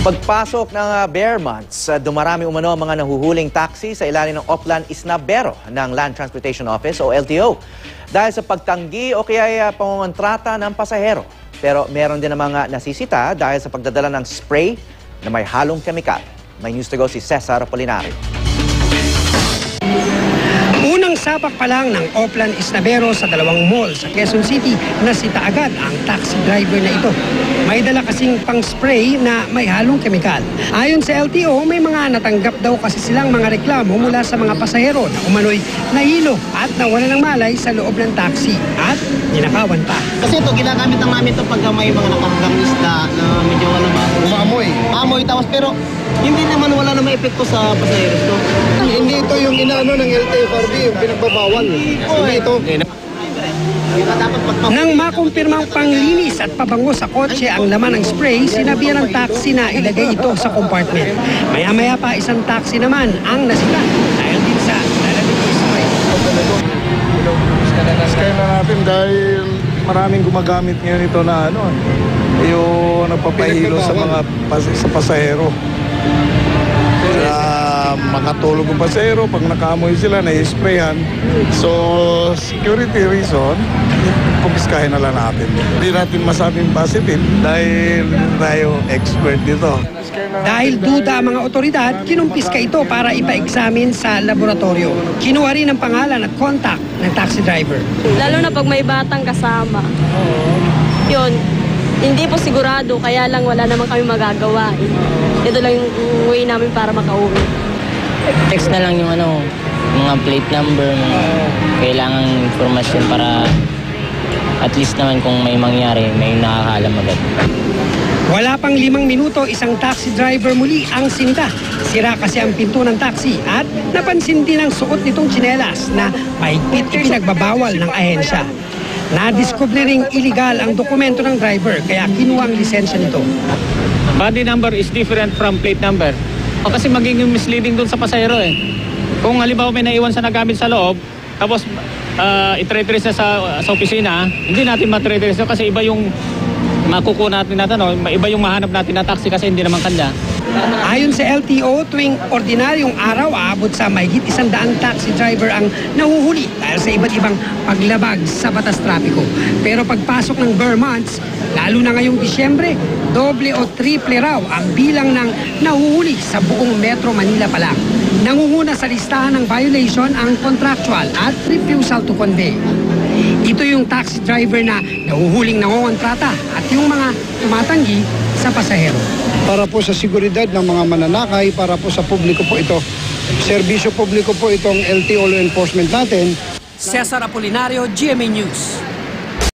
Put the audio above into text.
Pagpasok ng bare months, dumarami umano ang mga nahuhuling taxi sa ilalim ng Oplan Isnabero ng Land Transportation Office o LTO dahil sa pagtanggi o kaya pangongontrata ng pasahero. Pero meron din ang mga nasisita dahil sa pagdadala ng spray na may halong kemikal. May news to go si Cesar Apolinario. Unang sapak pa lang ng Oplan Isnabero sa dalawang mall sa Quezon City, nasita agad ang taxi driver na ito. May dala kasing pang-spray na may halong kemikal. Ayon sa LTO, may mga natanggap daw kasi silang mga reklamo mula sa mga pasahero na umano'y nahilo at nawala ng malay sa loob ng taxi at ninakawan pa. Kasi ito, ginagamit lang namin ito pag may mga nakakagang isda na medyo umaamoy. Amoy, tapos pero hindi naman wala namang epekto sa pasahero ito. Hindi ito yung inaano ng LTFRB, yung pinagbabawal. Hindi ito. Nang makumpirmang panglinis at pabango sa kotse ang laman ng spray, sinabihan ng taxi na ilagay ito sa compartment. Maya-maya pa isang taxi naman ang nasita dahil din sa lalamig ng spray. Sky na natin dahil maraming gumagamit ngayon ito na yung nagpapahilo sa mga pasahero. Makatulog ang pasahero, pag nakaamoy sila, na-sprayan. So, security reason, pumiskahin na lang natin. Hindi natin masabing positive dahil tayo expert dito. Dahil duda ang mga otoridad, kinumpiska ito para ipa-examine sa laboratorio. Kinuha rin ang pangalan at contact ng taxi driver. Lalo na pag may batang kasama. Yun, hindi po sigurado, kaya lang wala naman kami magagawa. Ito lang yung way namin para makauwi. Text na lang yung mga plate number, mga kailangang informasyon para at least naman kung may mangyari, may nakakaalam agad. Wala pang 5 minuto, isang taxi driver muli ang sinita. Sira kasi ang pinto ng taxi at napansin din ang suot nitong tsinelas na mahigpit ipinagbabawal ng ahensya. Nadiskubre ring illegal ang dokumento ng driver kaya kinuha ang lisensya nito. Body number is different from plate number. O kasi magiging misleading doon sa pasahero eh. Kung halimbawa may naiwan sa nagamit sa loob, tapos i-trace sa opisina, hindi natin ma-trace kasi iba yung makukuha natin iba yung mahanap natin na taxi kasi hindi naman kanya. Ayon sa LTO, tuwing ordinaryong araw, aabot sa mahigit 100 taxi driver ang nahuhuli dahil sa iba't ibang paglabag sa batas trapiko. Pero pagpasok ng bare months, lalo na ngayong Disyembre, doble o triple raw ang bilang ng nahuhuli sa buong Metro Manila pa lang. Nangunguna sa listahan ng violation ang contractual at refusal to convey. Ito yung taxi driver na nahuhuling nangongontrata at yung mga tumatanggi sa pasahero. Para po sa seguridad ng mga mananakay, para po sa publiko po ito. Serbisyo publiko po itong LTO law enforcement natin. Cesar Apolinario, GMA News.